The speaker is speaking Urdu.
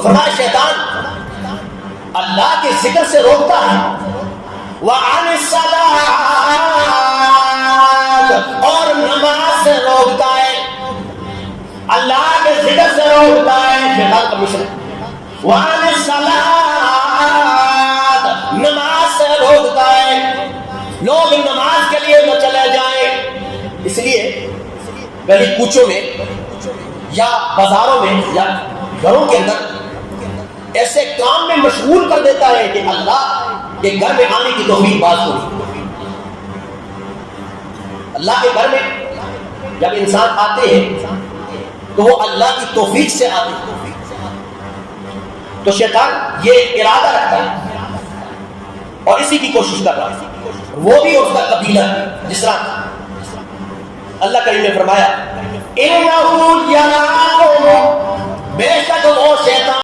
فرمایا شیطان اللہ کے ذکر سے روکتا ہے، وَعَنِ الصَّلَاةِ اور نماز سے روکتا ہے، اللہ کے ذکر سے روکتا ہے شیطان کا مشن، وَعَنِ الصَّلَاةِ نماز سے روکتا ہے، لوگ نماز کے لیے نہ چلے جائیں، اس لیے گلی کوچوں میں یا بازاروں میں یا گھروں کے اندر ایسے کام میں مشغول کر دیتا ہے کہ اللہ کے گھر میں آنے کی توفیق باز ہوگی۔ اللہ کے گھر میں جب انسان آتے ہیں تو وہ اللہ کی توفیق سے آتے ہیں، تو شیطان یہ ارادہ رکھتا ہے اور اسی کی کوشش کر رہا ہے، وہ بھی اس کا قبیلہ ہے، جس طرح اللہ کریم نے فرمایا اِنَّهُ يَرَاكُمْ، بے شک وہ شیطان